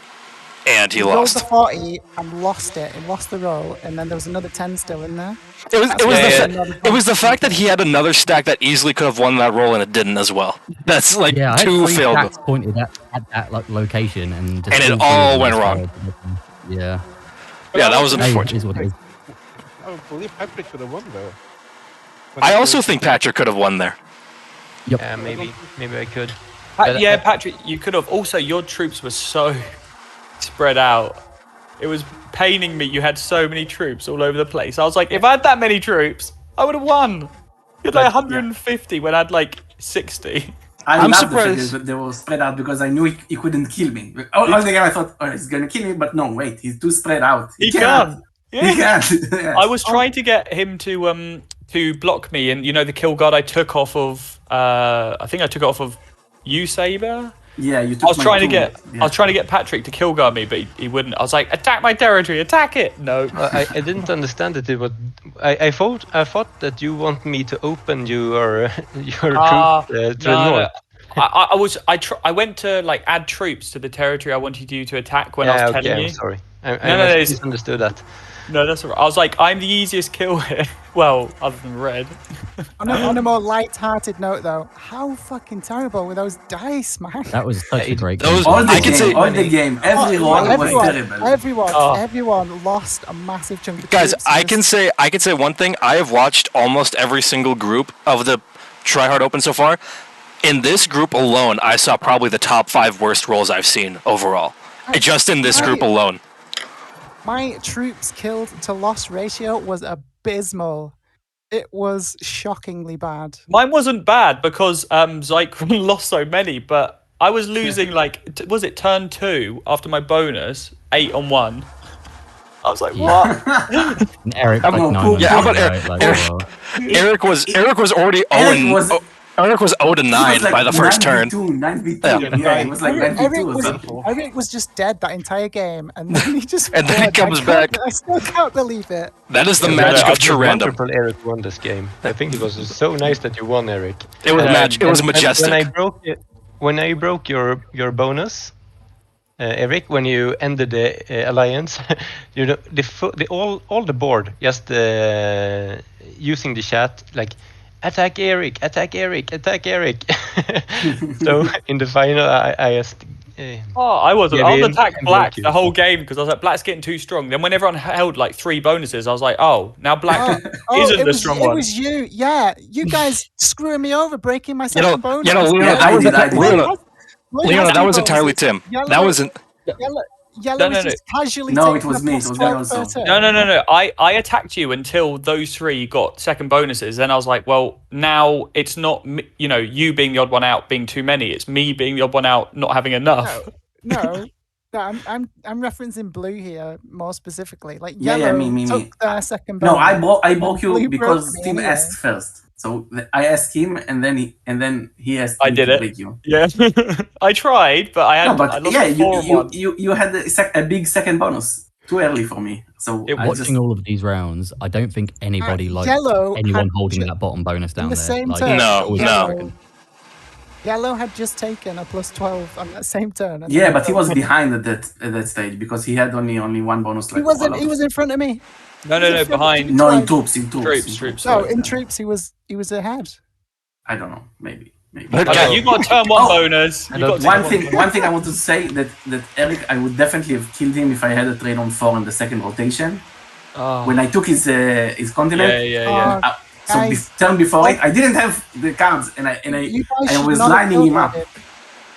And he rolled the lost. 40 and lost it. He lost the roll, and then there was another 10 still in there. It was the fact that he had another stack that easily could have won that roll and it didn't as well. That's like Yeah, I had 2 3 failed. stacks pointed at that like, location and just And it all all three of went them wrong. failed. Yeah, Yeah, that was Hey, unfortunate. is what it is. I believe Patrick could have won though. When I he also killed- think Patrick could have won there. Yeah, maybe I could. Yeah, Patrick, you could have. Also, your troops were so spread out. It was paining me. You had so many troops all over the place. I was like, if I had that many troops, I would have won. You had like 150 when I had like 60. I'm loved the fact surprised. that they were spread out because I knew he couldn't kill me. All the game I thought, oh, he's gonna kill me, but no, wait, he's too spread out. He cannot. can't. He Yeah. can't. Yes. I was trying to get him to block me, and the kill guard I took off of. I think I took it off of you, Saber. Yeah, you took I was my trying to tool. get Yeah. I was trying to get Patrick to kill guard me, but he wouldn't. I was like, attack my territory, attack it. No. I didn't understand it. I thought that you want me to open your troop to the north. I went to like add troops to the territory I wanted you to attack when I was telling you. I'm sorry. I No, misunderstood that. No, that's all right. I was like, I'm the easiest kill here. Well, other than Red. On a more light-hearted note, though, how fucking terrible were those dice, man? That was such a great those- game. All the I can game, say- all the game, every roll was terrible. Everyone lost a massive chunk of Guys, troops. I can say one thing. I have watched almost every single group of the Tryhard Open so far. In this group alone, I saw probably the top 5 worst rolls I've seen overall. Just in this group alone. My troops killed to loss ratio was abysmal. It was shockingly bad. Mine wasn't bad because Zyklon lost so many, but I was losing was it turn 2 after my bonus 8 on 1. I was like, what? And Eric, Come like, on, 9 Poop. on Yeah, how about 9, Eric? right? Like, Eric, well, Eric was already Eric was 0 to 9 by the first turn. 9v2. Yeah, it was like 9v2 or something. Eric was just dead that entire game, and then he just. And then he won. comes back. I still can't believe it. That is the Yeah, magic but of true random. wonderful Eric won this game. I think it was so nice that you won, Eric. It was It was And majestic. when I broke your bonus, Eric, when you ended the alliance, all the board just using the chat like attack Eric, attack Eric, attack Eric. So in the final, I asked. I wasn't. Yeah, I was we- attacked and Black broke you. the whole game because I was like, Black's getting too strong. Then when everyone held like 3 bonuses, I was like, oh, now Black isn't it the was, strong it one. was you. Yeah, you guys screwing me over, breaking my second bonus. Leona, Yeah, I did. Leona, that wasn't entirely Tim. That wasn't. Yellow was No. just casually No, it taking was a me. plus It was 12 me also. per turn. No. I attacked you until those 3 got second bonuses. Then I was like, well, now it's not you being the odd one out being too many. It's me being the odd one out not having enough. No, I'm referencing blue here more specifically. Like Yeah, yellow me. took their second No, bonus. I broke you Blue because broke me Tim anyway. asked first. So I asked him, and then he asked I me did to it. break you. Yeah, I tried, but I No, lost yeah, 4 on 1. you had a big second bonus. Too early for me. So It I was just watching all of these rounds, I don't think anybody liked Yellow anyone had holding ju- that bottom bonus down the there. same Like, turn. No, always no. broken. Yellow had just taken a plus 12 on that same turn. and yeah, then but he was broke. behind at that stage because he had only 1 bonus. Like He wasn't. all He of was in front of me. No, us. behind No, in troops. troops. No, in troops he was ahead. I don't know. Maybe. But Okay, guys, you got a turn 1 bonus. You got One thing I want to say that Eric, I would definitely have killed him if I had a trade on 4 in the second rotation. Oh, When I took his continent. yeah. So Guys, turn before it, I didn't have the cards, and You guys I should was not have lining him up. kill-guarded.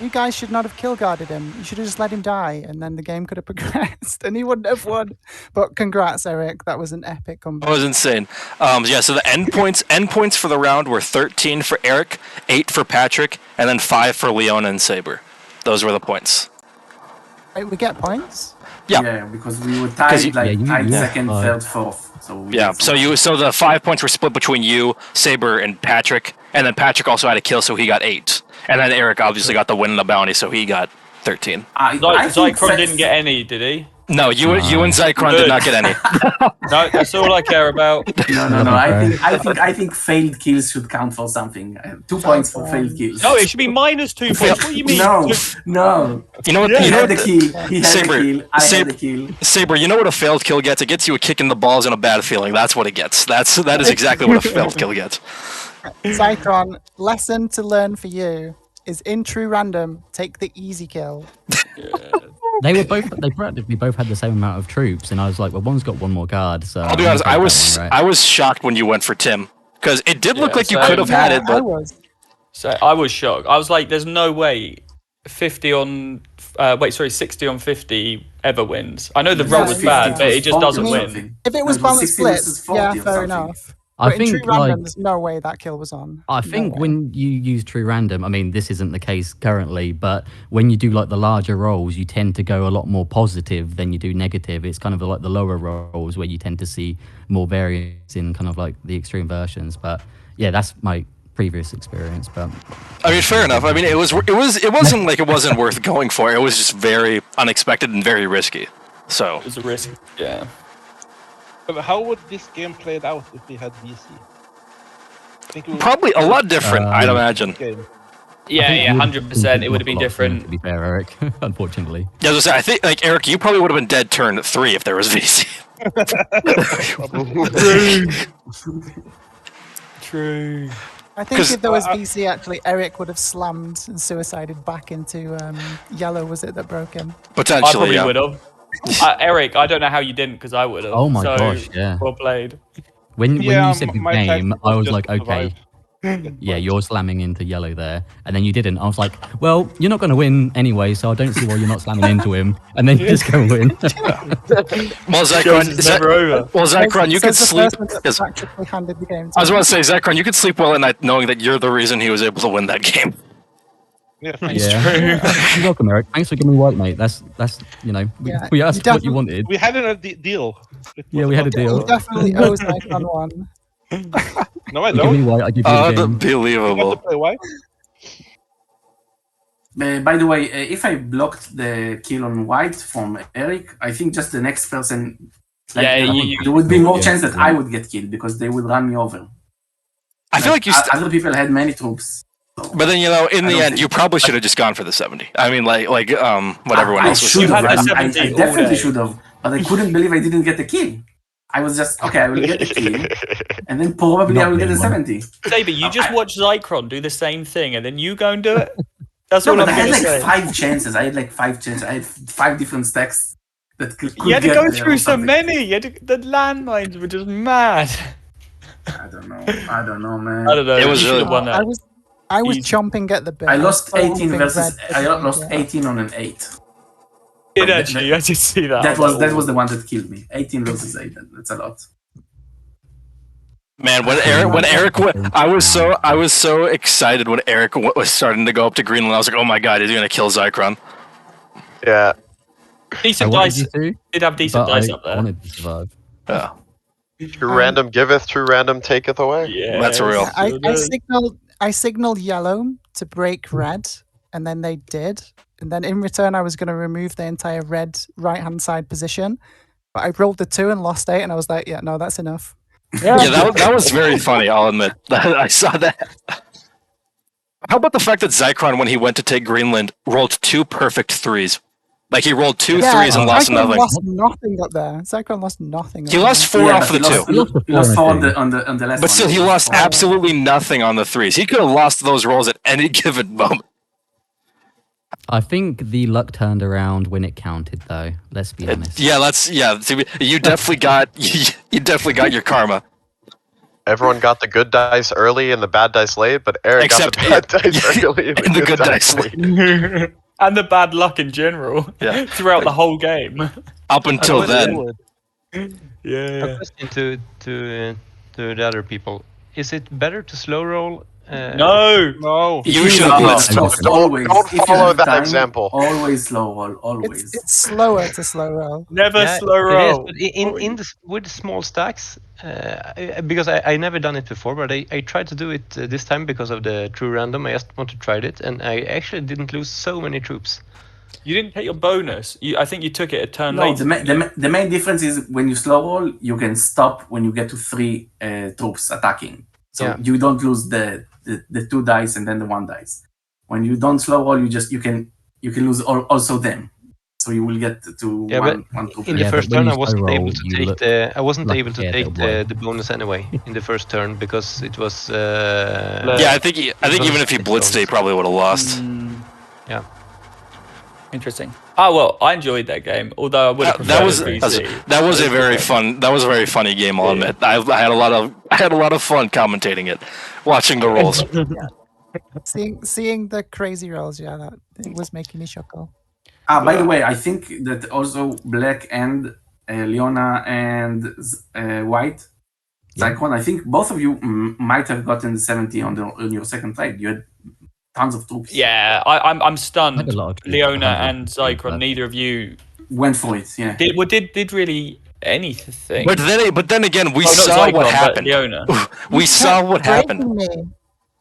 You guys should not have kill guarded him. You should have just let him die, and then the game could have progressed, and he wouldn't have won. But congrats, Eric. That was an epic That comeback. was insane. Yeah, so the end points for the round were 13 for Eric, 8 for Patrick, and then 5 for Leona and Saber. Those were the points. Wait, we get points. Yeah. Because we were tied, you- tied yeah, second, third, fourth. So we Yeah, had so the 5 points were split between you, Saber, and Patrick, and then Patrick also had a kill, so he got 8. And then Eric obviously got the win in the bounty, so he got 13. I think Zyklon didn't get any, did he? No, you and Zyklon did not get any. No, that's all I care about. No. I think failed kills should count for something. 2 points for failed kills. No, it should be minus 2 points. What do you mean? No. You know what? He You know had the what? kill. He had Saber, the kill. I had Saber- the kill. Saber, you know what a failed kill gets? It gets you a kick in the balls and a bad feeling. That's what it gets. That is exactly what a failed kill gets. Zyklon, lesson to learn for you is in true random, take the easy kill. They practically both had the same amount of troops, and I was like, well, one's got 1 more guard. So I'll be I'm honest, gonna I take was that one, I right? was shocked when you went for Tim because it did look Yeah, like you so- could have had it, I but was. So I was shocked. I was like, there's no way 60 on 50 ever wins. I know the roll was 50 bad, to but it just 40 doesn't or win. something. If it was No, balanced 60 versus splits, 40 yeah, or fair something. enough. I But in think true random, there's no way that kill was on. I No think way. when you use true random, I mean, this isn't the case currently, but when you do like the larger rolls, you tend to go a lot more positive than you do negative. It's kind of like the lower rolls where you tend to see more variance in kind of like the extreme versions. But yeah, that's my previous experience. But I mean, fair enough. I mean, it wasn't like it wasn't worth going for. It was just very unexpected and very risky. So It was a risk. Yeah. But how would this game played out if we had VC? I think it would probably a lot different, I'd imagine. game. Yeah, think yeah, you 100%. It would have been a lot sooner, different. To be fair, Eric, unfortunately. Yeah, as I say, I think like Eric, you probably would have been dead turn 3 if there was VC. True. I think 'Cause, if there was VC, actually, Eric would have slammed and suicided back into yellow. Was it that broke him? I Potentially, probably yeah. would have. Eric, I don't know how you didn't, because I would have. Oh my so, gosh, yeah. Well played. When Yeah, you said the my game, tactic I was just like, to okay, survive. yeah, you're slamming into yellow there, and then you didn't. I was like, well, you're not going to win anyway, so I don't see why you're not slamming into him, and then you just go win. Well, Zychron, It's never over. well, Zychron, you could Says the sleep. person that Yes. practically handed the game to I was him. about to say, Zychron, you could sleep well at night knowing that you're the reason he was able to win that game. Yeah, thanks. Yeah. You're welcome, Eric. Thanks for giving me white, mate. That's we Yeah, asked you what you wanted. We had a deal. It Yeah, was we had a about- deal. He definitely owes Icon one. No, I You give me don't. white, I give you the game. You have to Unbelievable. play white. By the way, if I blocked the kill on white from Eric, I think just the next person, like, Yeah, there would be more yeah, chance that yeah. I would get killed because they would run me over. I feel like you. Other people had many troops. So But then in I the don't end, think- you probably should have just gone for the 70. I mean, what everyone I else was should doing. have. had the I 70 all definitely day. should have, but I couldn't believe I didn't get the kill. I was just okay. I will get the kill, and then probably I will get the 70. David, you just watch Zychron do the same thing, and then you go and do it. That's No, all but I'm I had going to like say. 5 chances. I had like 5 chances. I had 5 different stacks that could You had to get go there through or so something. many. The landmines were just mad. I don't know, man. I don't know. It was you really- should have won that. I was Easy. chomping at the bit. I was lost so 18 hoping versus. Red I didn't lost make it. 18 on an 8. Did that- actually. I did see that. That I was like, the one that killed me. 18 versus 8. That's a lot. Man, when Eric, I was so excited when Eric was starting to go up to Greenland. I was like, oh my god, he's gonna kill Zychron. Yeah. decent I wanted dice. you to, Did have decent but dice I up there. wanted to survive. Yeah, True random giveth, true random taketh away. Yeah, That's real. I signaled yellow to break red, and then they did. And then in return, I was going to remove the entire red right-hand side position. But I rolled the 2 and lost 8, and I was like, yeah, no, that's enough. yeah, that was very funny. I'll admit, I saw that. How about the fact that Zychron, when he went to take Greenland, rolled 2 perfect 3s? Like he rolled 2 3s and lost Zychron nothing. lost nothing up there. Zychron lost nothing. He up lost there. 4 off but the he 2. He lost 4 on the last But one. still, he lost 4. absolutely nothing on the 3s. He could have lost those rolls at any given moment. I think the luck turned around when it counted, though. Let's be honest. You definitely got you definitely got your karma. Everyone got the good dice early and the bad dice late, but Eric Except got the bad dice early and and the good dice late. And the bad luck in general. Yeah. Throughout the whole game. Up until was then. A Yeah. question to the other people: is it better to slow roll? No. No. You should No, have no, lost. no, Don't- always. don't If you follow have that time, example. Always slow roll. Always. It's slower to slow roll. Never Yeah, slow it is, roll. but in with small stacks, because I never done it before, but I tried to do it this time because of the true random. I just want to try it, and I actually didn't lose so many troops. You didn't take your bonus. I think you took it a turn No, later. the main difference is when you slow roll, you can stop when you get to 3 troops attacking. So Yeah. you don't lose the 2 dice and then the 1 dice. When you don't slow roll, you can lose also them. So you will get to Yeah, one troop. In the Yeah, first but when turn, you I wasn't slow able roll, to you take look the I wasn't like able to a take kid, the bonus anyway in the first turn because it was. Yeah, I think even if he blitzed it, he probably would have lost. Yeah. Interesting. Oh well, I enjoyed that game. Although I would have That preferred was VC. that was a very fun. That was a very funny game. I'll admit. I had a lot of fun commentating it, watching the rolls. Seeing the crazy rolls, yeah, that it was making me chuckle. By the way, I think that also Black and Leona and White Zycon, I think both of you might have gotten the 70 on your second trade. You had tons of troops. Yeah, I'm I had stunned. a lot of troops, Leona 100 and troops, Zycron, but- neither of you Went for it, yeah. did really anything. But then again, we Oh, not saw Zycon, what but happened. Leona. We You saw kept what happened. breaking me.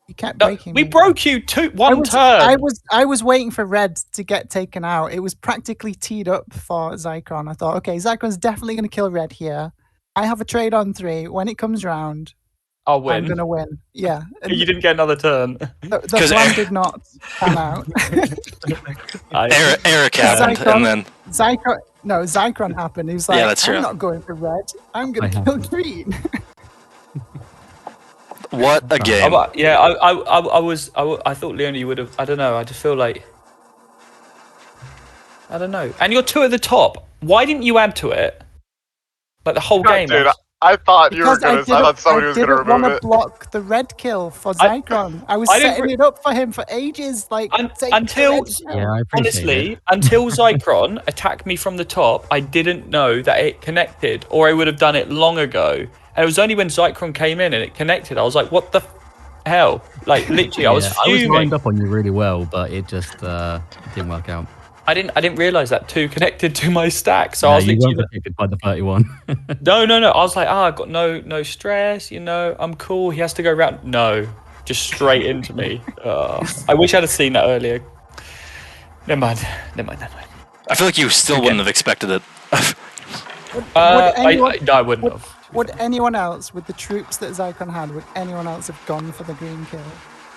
You kept No, breaking we me. broke you one turn. I was waiting for red to get taken out. It was practically teed up for Zycron. I thought, okay, Zycron's definitely going to kill red here. I have a trade on 3. When it comes round, I'll I'm win. going to win. Yeah. And You didn't get another turn. the 'Cause plan Eric- did not pan out. Eric happened, Zycon- and then Zycron happened. He was like, that's true. I'm not going for red. I'm going I to kill happened. green. what a game! Yeah, I thought Leona, you would have. I don't know. I just feel like I don't know. And you're 2 at the top. Why didn't you add to it? Like the whole game. Dude, I thought you were Because gonna. I thought somebody was gonna didn't want remove to it. block the red kill for Zycron. I was I didn't setting it up for him for ages. Like take the until red kill. Yeah, I appreciate honestly, it. until Zycron attacked me from the top, I didn't know that it connected, or I would have done it long ago. And it was only when Zycron came in and it connected, I was like, "What the hell?" Like literally, I was I was fuming. lined up on you really well, but it just didn't work out. I didn't realize that 2 connected to my stack, so I No, was you literally weren't protected by the 31. no. I was like, I got no stress. I'm cool. He has to go round. No, just straight into me. I wish I'd have seen that earlier. Never mind. I feel like you still wouldn't have expected it. I wouldn't have. Would anyone else, with the troops that Zycron had, would anyone else have gone for the green kill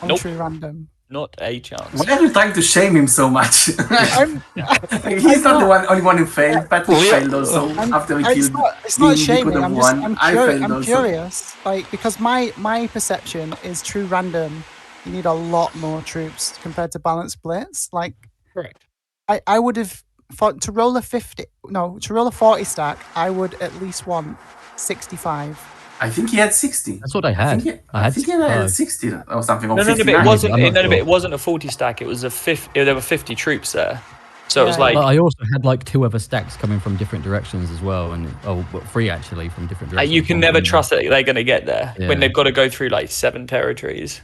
on Nope. true random? Not a chance. Why are you trying to shame him so much? I'm, He's not the only one who failed. Patrick failed also after he it's killed. it's not He shaming. could have I'm just won. I'm, I failed I'm also. curious, like because my perception is true random. You need a lot more troops compared to balanced splits. Like Correct. I would have thought to roll a 40 stack. I would at least want 65. I think he had 60. That's what I had. I think he had 60 or something. Or No, but 59. it wasn't. I'm not But sure. it wasn't a 40 stack. It was a 50. There were 50 troops there, so it was Yeah. like But I also had like 2 other stacks coming from different directions as well, and 3 actually from different directions. you can One never from- trust that they're going to get there Yeah. when they've got to go through like 7 territories.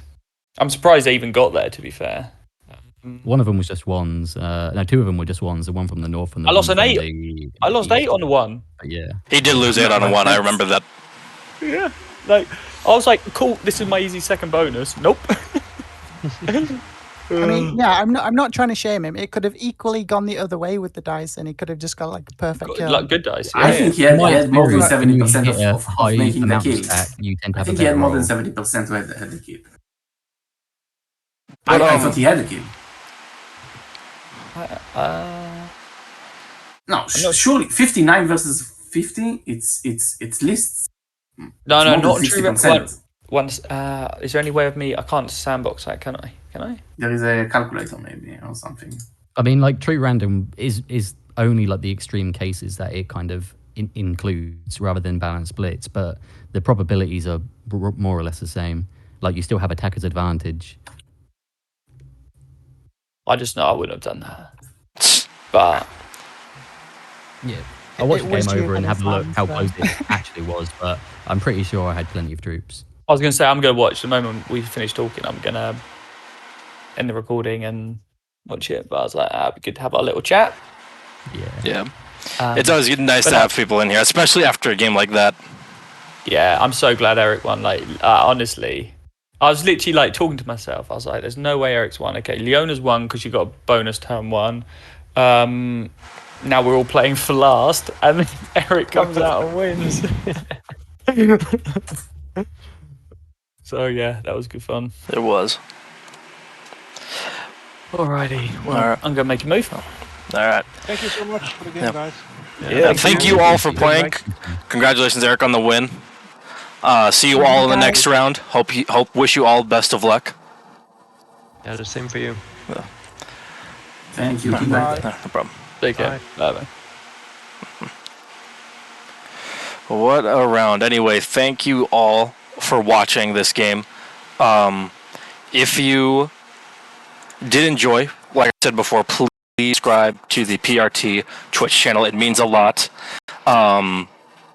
I'm surprised they even got there. To be fair, One of them was just ones. No, 2 of them were just ones. The one from the north and the I lost one an from 8. the I lost east. 8 on the one. But yeah. He did lose 8 on a 1. I remember that. Yeah, like I was like, cool. This is my easy second bonus. Nope. I mean, yeah, I'm not trying to shame him. It could have equally gone the other way with the dice, and he could have just got like a perfect kill. Like good dice. I yeah. think he had more than When you 70% hit a of high making the amount of kill. stack, you tend to I have think a he had better more roll. than 70% who had the kill. But, I thought he had a kill. No, not- surely 59 versus 50. It's lists. No, It's more than not true. 60%. Once, is there any way of me? I can't sandbox that, can I? Can I? There is a calculator maybe or something. I mean, like true random is only like the extreme cases that it kind of includes rather than balanced splits, but the probabilities are more or less the same. Like you still have attacker's advantage. I just know I wouldn't have done that. But Yeah. I'll watch It the was game due over and for have a the look fans, how though. close it actually was, but I'm pretty sure I had plenty of troops. I was going to say, I'm going to watch the moment we finish talking. I'm going to end the recording and watch it. But I was like, it'd be good to have our little chat. Yeah. Um, It's always nice but to have people in here, especially after a game like that. Yeah, I'm so glad Eric won. Like, honestly, I was literally like talking to myself. I was like, there's no way Eric's won. Okay, Leona's won because she got a bonus turn 1. Now we're all playing for last, and then Eric comes out and wins. So yeah, that was good fun. It was. Alrighty, well, Alright. I'm gonna make a move now. All right. Thank you so much for the game, Yeah. guys. Yeah, Thank you all for playing. Congratulations, Eric, on the win. See you all in the next round. Wish you all best of luck. Yeah, the same for you. Thank you. No, Goodbye. no problem. Take care. Bye. What a round. Anyway, thank you all for watching this game. If you did enjoy, like I said before, please subscribe to the PRT Twitch channel. It means a lot.